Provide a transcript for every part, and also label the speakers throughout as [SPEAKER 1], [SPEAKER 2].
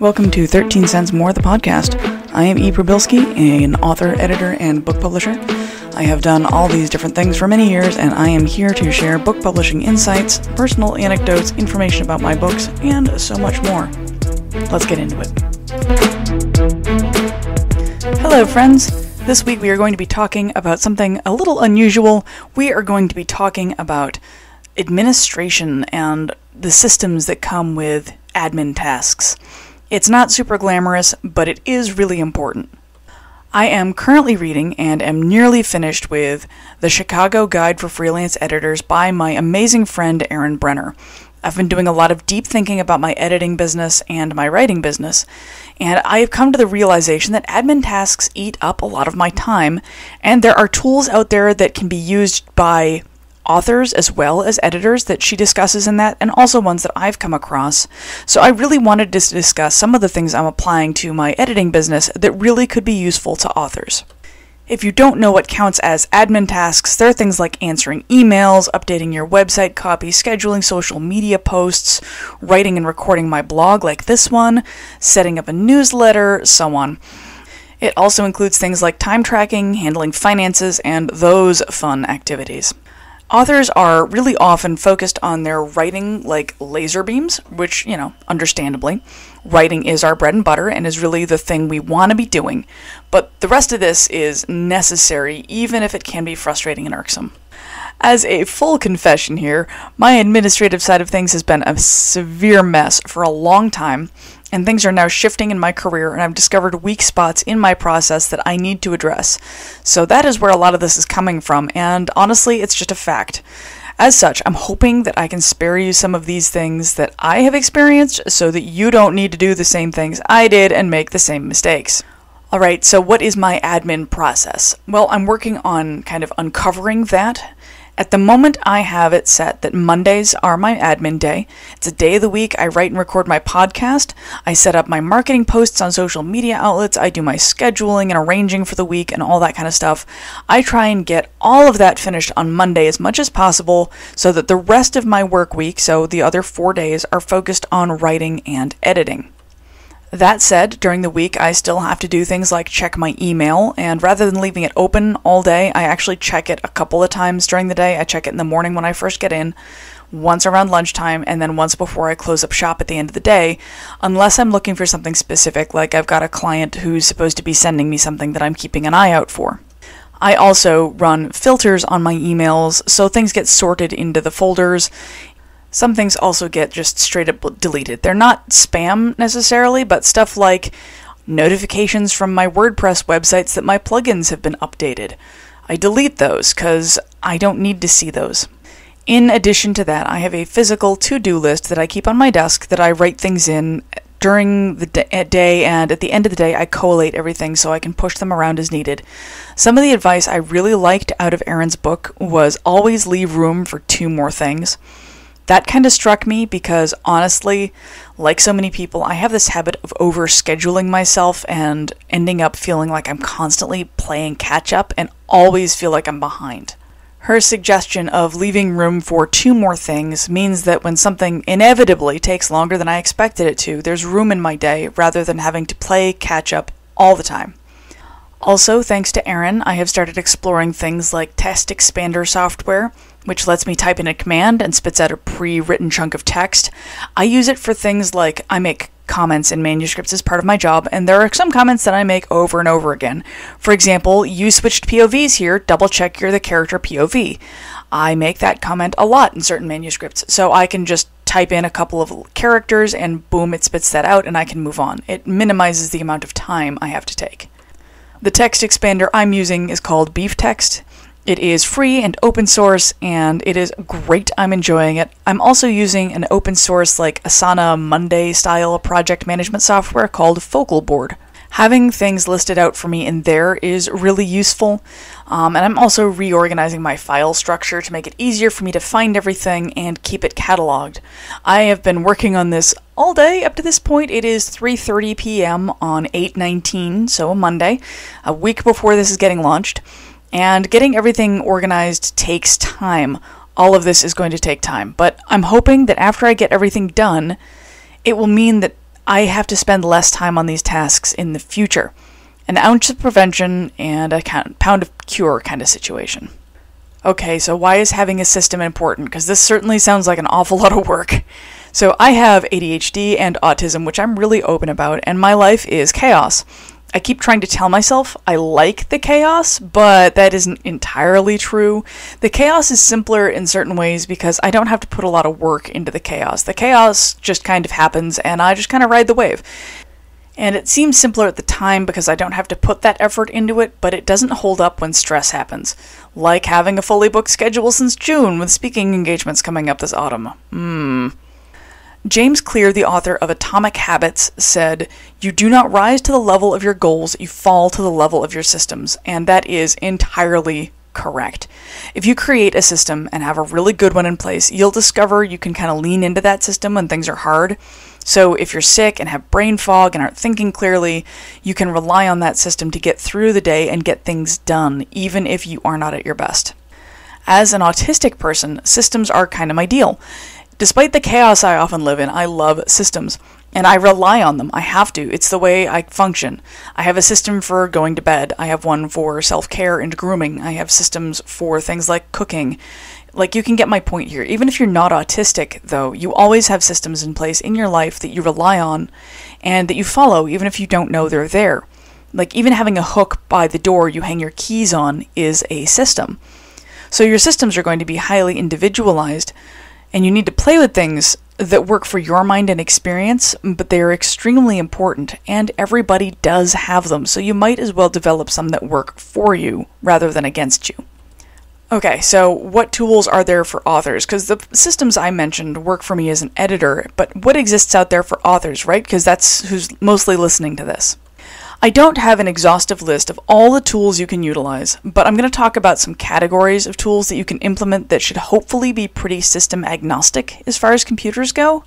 [SPEAKER 1] Welcome to 13 Cents More, the podcast. I am E. Probilski, an author, editor, and book publisher. I have done all these different things for many years, and I am here to share book publishing insights, personal anecdotes, information about my books, and so much more. Let's get into it. Hello, friends. This week we are going to be talking about something a little unusual. We are going to be talking about administration and the systems that come with admin tasks. It's not super glamorous, but it is really important. I am currently reading and am nearly finished with The Chicago Guide for Freelance Editors by my amazing friend Erin Brenner. I've been doing a lot of deep thinking about my editing business and my writing business, and I have come to the realization that admin tasks eat up a lot of my time, and there are tools out there that can be used by authors as well as editors that she discusses in that, and also ones that I've come across. So I really wanted to discuss some of the things I'm applying to my editing business that really could be useful to authors. If you don't know what counts as admin tasks, there are things like answering emails, updating your website copy, scheduling social media posts, writing and recording my blog like this one, setting up a newsletter, so on. It also includes things like time tracking, handling finances, and those fun activities. Authors are really often focused on their writing like laser beams, which, understandably, writing is our bread and butter and is really the thing we want to be doing. But the rest of this is necessary, even if it can be frustrating and irksome. As a full confession here, my administrative side of things has been a severe mess for a long time, and things are now shifting in my career, and I've discovered weak spots in my process that I need to address. So that is where a lot of this is coming from, and honestly, it's just a fact. As such, I'm hoping that I can spare you some of these things that I have experienced so that you don't need to do the same things I did and make the same mistakes. Alright, so what is my admin process? Well, I'm working on kind of uncovering that. At the moment, I have it set that Mondays are my admin day. It's a day of the week I write and record my podcast. I set up my marketing posts on social media outlets. I do my scheduling and arranging for the week and all that kind of stuff. I try and get all of that finished on Monday as much as possible so that the rest of my work week, so the other 4 days, are focused on writing and editing. That said, during the week, I still have to do things like check my email, and rather than leaving it open all day, I actually check it a couple of times during the day. I check it in the morning when I first get in, once around lunchtime, and then once before I close up shop at the end of the day, unless I'm looking for something specific, like I've got a client who's supposed to be sending me something that I'm keeping an eye out for. I also run filters on my emails, so things get sorted into the folders. Some things also get just straight up deleted. They're not spam necessarily, but stuff like notifications from my WordPress websites that my plugins have been updated. I delete those because I don't need to see those. In addition to that, I have a physical to-do list that I keep on my desk that I write things in during the day, and at the end of the day I collate everything so I can push them around as needed. Some of the advice I really liked out of Erin's book was always leave room for 2 more things. That kind of struck me because, honestly, like so many people, I have this habit of over-scheduling myself and ending up feeling like I'm constantly playing catch-up and always feel like I'm behind. Her suggestion of leaving room for 2 more things means that when something inevitably takes longer than I expected it to, there's room in my day rather than having to play catch-up all the time. Also, thanks to Erin, I have started exploring things like text expander software, which lets me type in a command and spits out a pre-written chunk of text. I use it for things like I make comments in manuscripts as part of my job, and there are some comments that I make over and over again. For example, you switched POVs here, double check you're the character POV. I make that comment a lot in certain manuscripts, so I can just type in a couple of characters and boom, it spits that out and I can move on. It minimizes the amount of time I have to take. The text expander I'm using is called Beef Text. It is free and open source, and it is great. I'm enjoying it. I'm also using an open source like Asana Monday style project management software called Focal Board. Having things listed out for me in there is really useful, and I'm also reorganizing my file structure to make it easier for me to find everything and keep it cataloged. I have been working on this all day up to this point. It is 3:30 p.m. on 8/19, so a Monday, a week before this is getting launched. And getting everything organized takes time. All of this is going to take time. But I'm hoping that after I get everything done, it will mean that I have to spend less time on these tasks in the future. An ounce of prevention and a pound of cure kind of situation. Okay, so why is having a system important? Because this certainly sounds like an awful lot of work. So I have ADHD and autism, which I'm really open about, and my life is chaos. I keep trying to tell myself I like the chaos, but that isn't entirely true. The chaos is simpler in certain ways because I don't have to put a lot of work into the chaos. The chaos just kind of happens, and I just kind of ride the wave. And it seems simpler at the time because I don't have to put that effort into it, but it doesn't hold up when stress happens. Like having a fully booked schedule since June with speaking engagements coming up this autumn. James Clear, the author of Atomic Habits, said, "You do not rise to the level of your goals, you fall to the level of your systems." And that is entirely correct. If you create a system and have a really good one in place, you'll discover you can kind of lean into that system when things are hard. So if you're sick and have brain fog and aren't thinking clearly, you can rely on that system to get through the day and get things done, even if you are not at your best. As an autistic person, systems are kind of my deal. Despite the chaos I often live in, I love systems, and I rely on them. I have to. It's the way I function. I have a system for going to bed. I have one for self-care and grooming. I have systems for things like cooking. Like, you can get my point here. Even if you're not autistic, though, you always have systems in place in your life that you rely on and that you follow, even if you don't know they're there. Like, even having a hook by the door you hang your keys on is a system. So your systems are going to be highly individualized, and you need to play with things that work for your mind and experience, but they are extremely important, and everybody does have them, so you might as well develop some that work for you rather than against you. Okay, so what tools are there for authors? Because the systems I mentioned work for me as an editor, but what exists out there for authors, right? Because that's who's mostly listening to this. I don't have an exhaustive list of all the tools you can utilize, but I'm going to talk about some categories of tools that you can implement that should hopefully be pretty system agnostic as far as computers go.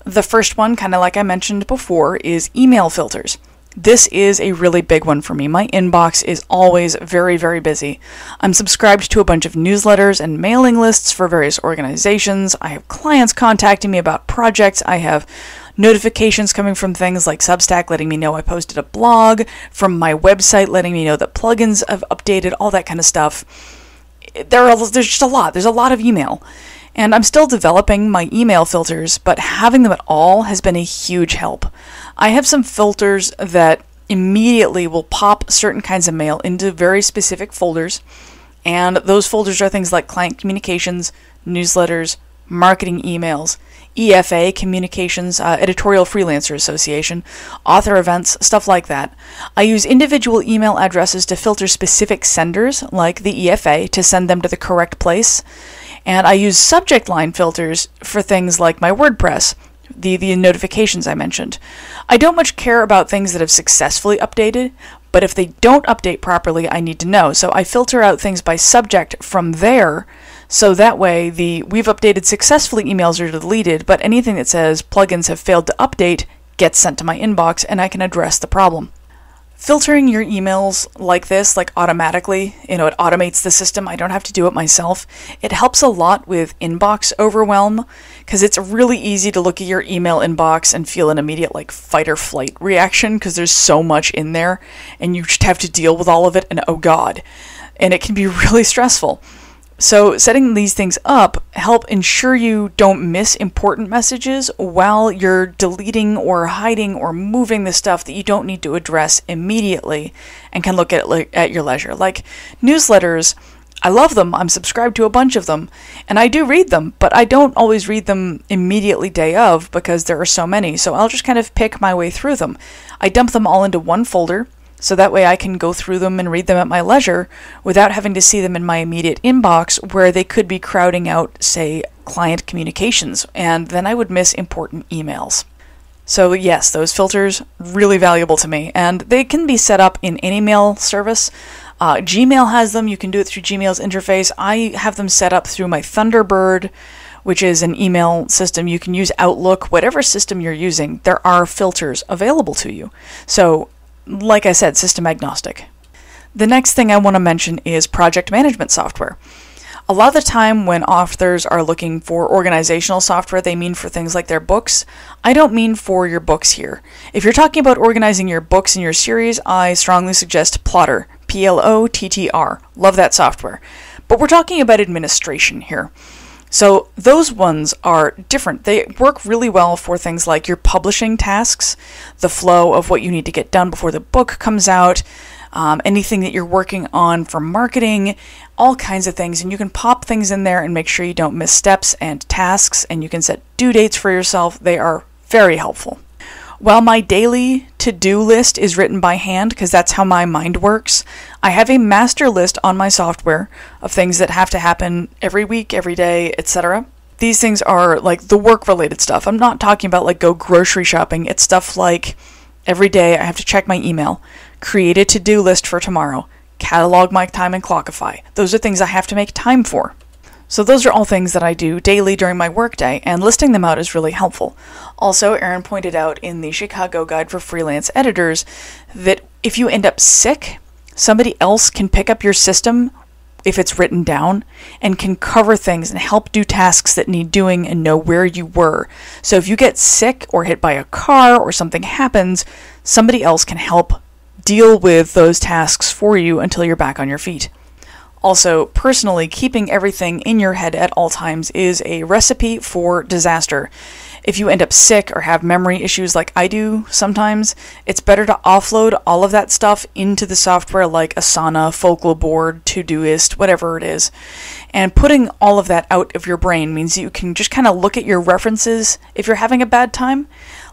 [SPEAKER 1] The first one, kind of like I mentioned before, is email filters. This is a really big one for me. My inbox is always very, very busy. I'm subscribed to a bunch of newsletters and mailing lists for various organizations. I have clients contacting me about projects. I have notifications coming from things like Substack letting me know I posted a blog, from my website letting me know that plugins have updated, all that kind of stuff. There's just a lot. There's a lot of email. And I'm still developing my email filters, but having them at all has been a huge help. I have some filters that immediately will pop certain kinds of mail into very specific folders, and those folders are things like client communications, newsletters, marketing emails, EFA communications, Editorial Freelancer Association, author events, stuff like that. I use individual email addresses to filter specific senders, like the EFA, to send them to the correct place. And I use subject line filters for things like my WordPress, the notifications I mentioned. I don't much care about things that have successfully updated, but if they don't update properly, I need to know. So I filter out things by subject from there, so that way the "we've updated successfully" emails are deleted, but anything that says plugins have failed to update gets sent to my inbox, and I can address the problem. Filtering your emails like this, like automatically, it automates the system. I don't have to do it myself. It helps a lot with inbox overwhelm, because it's really easy to look at your email inbox and feel an immediate fight or flight reaction, because there's so much in there, and you just have to deal with all of it, and oh god. And it can be really stressful. So setting these things up help ensure you don't miss important messages while you're deleting or hiding or moving the stuff that you don't need to address immediately and can look at your leisure. Like newsletters, I love them. I'm subscribed to a bunch of them, and I do read them, but I don't always read them immediately day of because there are so many, so I'll just kind of pick my way through them. I dump them all into one folder, so that way I can go through them and read them at my leisure without having to see them in my immediate inbox where they could be crowding out, say, client communications, and then I would miss important emails. So yes, those filters, really valuable to me, and they can be set up in any mail service. Gmail has them. You can do it through Gmail's interface. I have them set up through my Thunderbird, which is an email system. You can use Outlook, whatever system you're using, there are filters available to you. So like I said, system agnostic. The next thing I want to mention is project management software. A lot of the time when authors are looking for organizational software, they mean for things like their books. I don't mean for your books here. If you're talking about organizing your books in your series, I strongly suggest Plotter, Plottr. Love that software. But we're talking about administration here. So those ones are different. They work really well for things like your publishing tasks, the flow of what you need to get done before the book comes out, anything that you're working on for marketing, all kinds of things. And you can pop things in there and make sure you don't miss steps and tasks, and you can set due dates for yourself. They are very helpful. While my daily to-do list is written by hand, because that's how my mind works, I have a master list on my software of things that have to happen every week, every day, etc. These things are like the work-related stuff. I'm not talking about like go grocery shopping. It's stuff like every day I have to check my email, create a to-do list for tomorrow, catalog my time in Clockify. Those are things I have to make time for. So those are all things that I do daily during my workday, and listing them out is really helpful. Also, Erin pointed out in the Chicago Guide for Freelance Editors that if you end up sick, somebody else can pick up your system if it's written down and can cover things and help do tasks that need doing and know where you were. So if you get sick or hit by a car or something happens, somebody else can help deal with those tasks for you until you're back on your feet. Also, personally, keeping everything in your head at all times is a recipe for disaster. If you end up sick or have memory issues like I do sometimes, it's better to offload all of that stuff into the software like Asana, Folklore, Todoist, whatever it is. And putting all of that out of your brain means you can just kind of look at your references if you're having a bad time.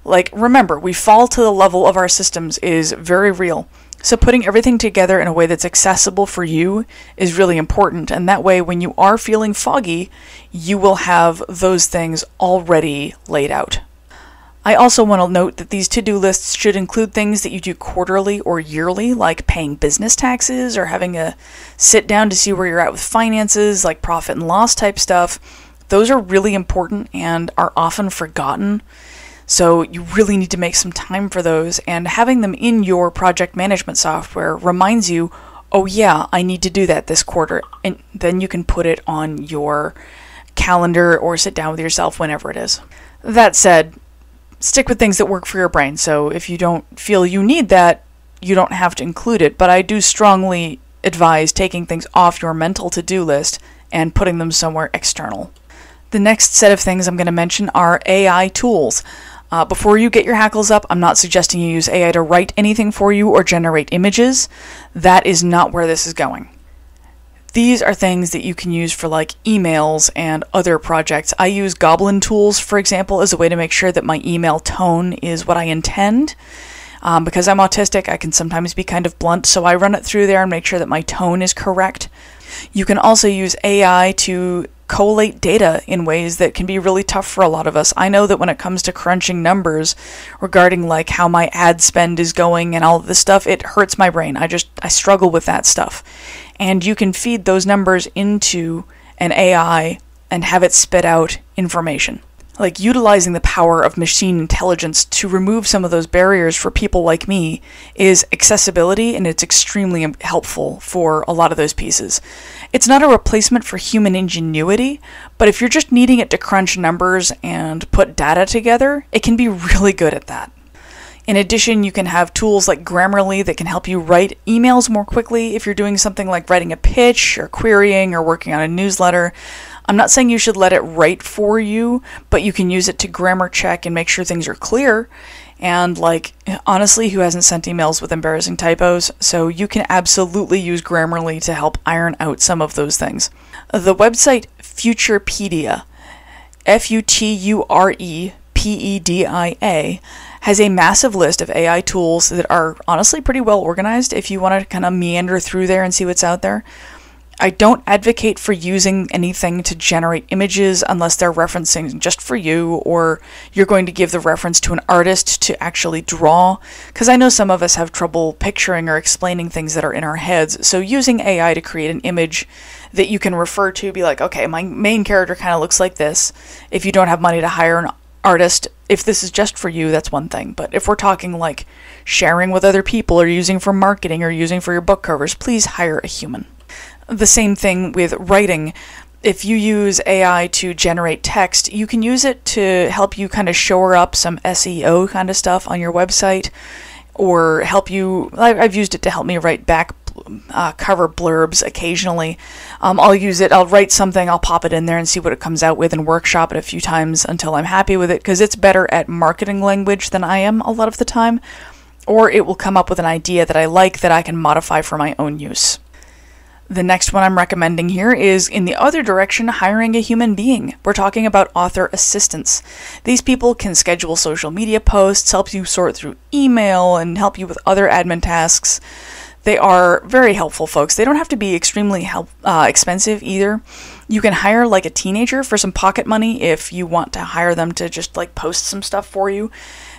[SPEAKER 1] Like, remember, we fall to the level of our systems is very real. So putting everything together in a way that's accessible for you is really important, and that way when you are feeling foggy, you will have those things already laid out. I also want to note that these to-do lists should include things that you do quarterly or yearly, like paying business taxes or having a sit down to see where you're at with finances, like profit and loss type stuff. Those are really important and are often forgotten. So you really need to make some time for those, and having them in your project management software reminds you, oh yeah, I need to do that this quarter, and then you can put it on your calendar or sit down with yourself whenever it is. That said, stick with things that work for your brain, so if you don't feel you need that, you don't have to include it, but I do strongly advise taking things off your mental to-do list and putting them somewhere external. The next set of things I'm going to mention are AI tools. Before you get your hackles up, I'm not suggesting you use AI to write anything for you or generate images. That is not where this is going. These are things that you can use for like emails and other projects. I use Goblin tools, for example, as a way to make sure that my email tone is what I intend. Because I'm autistic, I can sometimes be kind of blunt, so I run it through there and make sure that my tone is correct. You can also use AI to collate data in ways that can be really tough for a lot of us. I know that when it comes to crunching numbers regarding like how my ad spend is going and all of this stuff, it hurts my brain. I struggle with that stuff. And you can feed those numbers into an AI and have it spit out information. Like utilizing the power of machine intelligence to remove some of those barriers for people like me is accessibility, and it's extremely helpful for a lot of those pieces. It's not a replacement for human ingenuity, but if you're just needing it to crunch numbers and put data together, it can be really good at that. In addition, you can have tools like Grammarly that can help you write emails more quickly if you're doing something like writing a pitch or querying or working on a newsletter. I'm not saying you should let it write for you, but you can use it to grammar check and make sure things are clear. And like, honestly, who hasn't sent emails with embarrassing typos? So you can absolutely use Grammarly to help iron out some of those things. The website Futurepedia, Furepedia, has a massive list of AI tools that are honestly pretty well organized if you want to kind of meander through there and see what's out there. I don't advocate for using anything to generate images unless they're referencing just for you, or you're going to give the reference to an artist to actually draw, because I know some of us have trouble picturing or explaining things that are in our heads. So using AI to create an image that you can refer to, be like, okay, my main character kind of looks like this. If you don't have money to hire an artist, if this is just for you, that's one thing. But if we're talking like sharing with other people or using for marketing or using for your book covers, please hire a human. The same thing with writing. if you use AI to generate text, you can use it to help you kind of shore up some SEO kind of stuff on your website, or help you. I've used it to help me write back cover blurbs occasionally. I'll write something, I'll pop it in there and see what it comes out with and workshop it a few times until I'm happy with it, because it's better at marketing language than I am a lot of the time, or it will come up with an idea that I like that I can modify for my own use. The next one I'm recommending here is, in the other direction, hiring a human being. We're talking about author assistants. These people can schedule social media posts, help you sort through email, and help you with other admin tasks. They are very helpful folks. They don't have to be extremely expensive either. You can hire like a teenager for some pocket money if you want to hire them to just like post some stuff for you.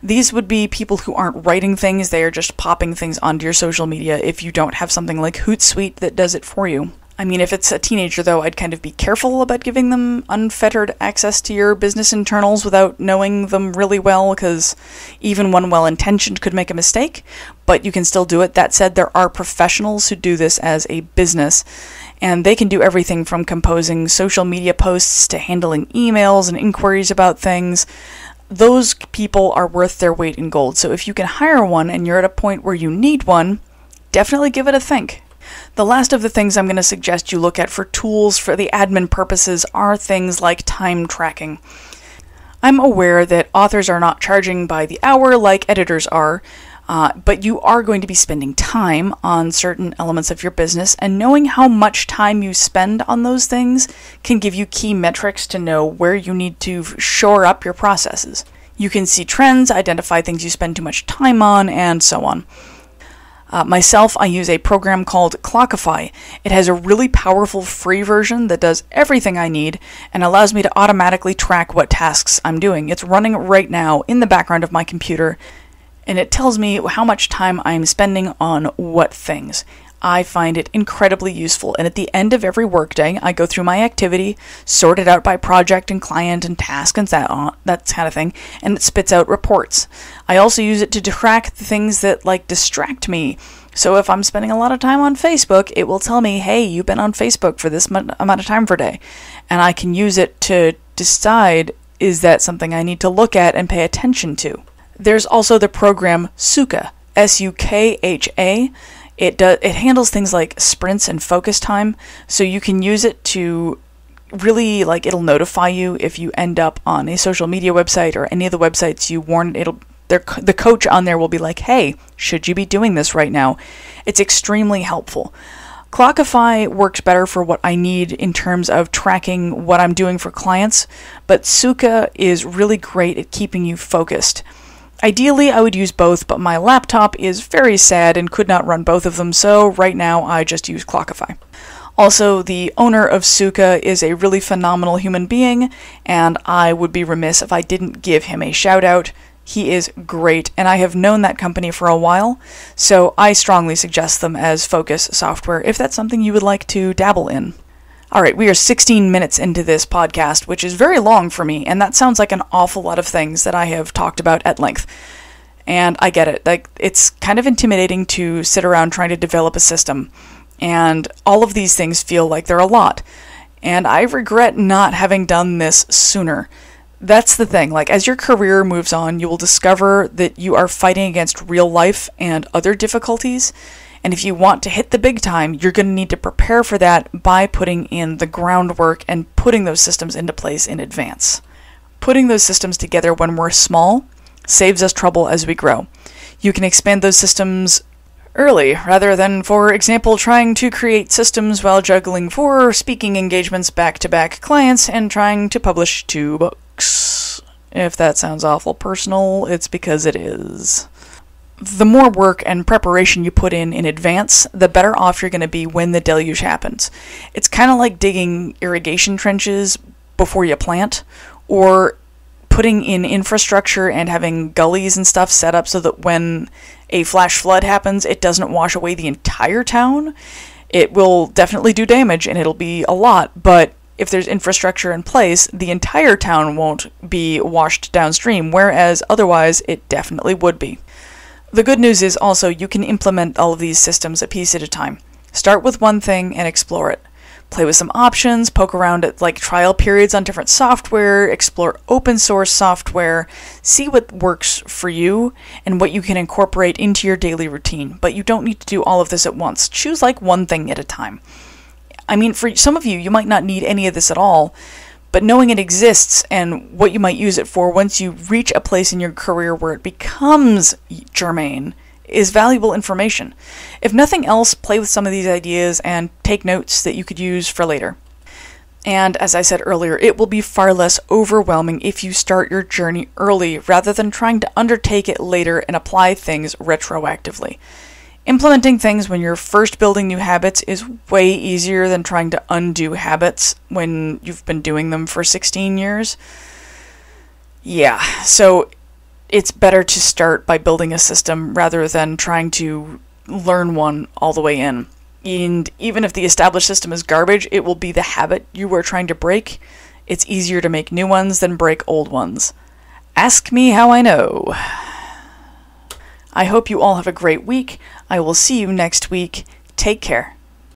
[SPEAKER 1] These would be people who aren't writing things, they are just popping things onto your social media if you don't have something like Hootsuite that does it for you. I mean, if it's a teenager, though, I'd kind of be careful about giving them unfettered access to your business internals without knowing them really well, because even one well-intentioned could make a mistake, but you can still do it. That said, there are professionals who do this as a business, and they can do everything from composing social media posts to handling emails and inquiries about things. Those people are worth their weight in gold, so if you can hire one and you're at a point where you need one, definitely give it a think. The last of the things I'm going to suggest you look at for tools for the admin purposes are things like time tracking. I'm aware that authors are not charging by the hour like editors are, but you are going to be spending time on certain elements of your business, and knowing how much time you spend on those things can give you key metrics to know where you need to shore up your processes. You can see trends, identify things you spend too much time on, and so on. Myself, I use a program called Clockify. It has a really powerful free version that does everything I need and allows me to automatically track what tasks I'm doing. It's running right now in the background of my computer, and it tells me how much time I'm spending on what things. I find it incredibly useful, and at the end of every workday, I go through my activity, sort it out by project and client and task and that kind of thing, and it spits out reports. I also use it to track the things that distract me. So if I'm spending a lot of time on Facebook, it will tell me, hey, you've been on Facebook for this amount of time per day, and I can use it to decide, is that something I need to look at and pay attention to? There's also the program Sukha, S-U-K-H-A. It handles things like sprints and focus time, so you can use it to really, it'll notify you if you end up on a social media website or any of the websites you warn. The coach on there will be like, hey, should you be doing this right now? It's extremely helpful. Clockify works better for what I need in terms of tracking what I'm doing for clients, but Sukha is really great at keeping you focused. Ideally, I would use both, but my laptop is very sad and could not run both of them, so right now I just use Clockify. Also, the owner of Sukha is a really phenomenal human being, and I would be remiss if I didn't give him a shout out. He is great, and I have known that company for a while, so I strongly suggest them as focus software if that's something you would like to dabble in. Alright, we are 16 minutes into this podcast, which is very long for me, and that sounds like an awful lot of things that I have talked about at length. And I get it. It's kind of intimidating to sit around trying to develop a system, and all of these things feel like they're a lot. And I regret not having done this sooner. That's the thing, as your career moves on, you will discover that you are fighting against real life and other difficulties. And if you want to hit the big time, you're going to need to prepare for that by putting in the groundwork and putting those systems into place in advance. Putting those systems together when we're small saves us trouble as we grow. You can expand those systems early, rather than, for example, trying to create systems while juggling 4 speaking engagements back-to-back clients and trying to publish 2 books. If that sounds awful personal, it's because it is. The more work and preparation you put in advance, the better off you're going to be when the deluge happens. It's kind of like digging irrigation trenches before you plant, or putting in infrastructure and having gullies and stuff set up so that when a flash flood happens, it doesn't wash away the entire town. It will definitely do damage, and it'll be a lot, but if there's infrastructure in place, the entire town won't be washed downstream, whereas otherwise it definitely would be. The good news is also you can implement all of these systems a piece at a time. Start with one thing and explore it. play with some options, poke around at like trial periods on different software, explore open source software, see what works for you and what you can incorporate into your daily routine. But you don't need to do all of this at once. Choose like one thing at a time. I mean, for some of you, you might not need any of this at all, but knowing it exists and what you might use it for once you reach a place in your career where it becomes germane is valuable information. If nothing else, play with some of these ideas and take notes that you could use for later. And as I said earlier, it will be far less overwhelming if you start your journey early rather than trying to undertake it later and apply things retroactively. Implementing things when you're first building new habits is way easier than trying to undo habits when you've been doing them for 16 years. Yeah, so it's better to start by building a system rather than trying to learn one all the way in. And even if the established system is garbage, it will be the habit you are trying to break. It's easier to make new ones than break old ones. Ask me how I know. I hope you all have a great week. I will see you next week. Take care.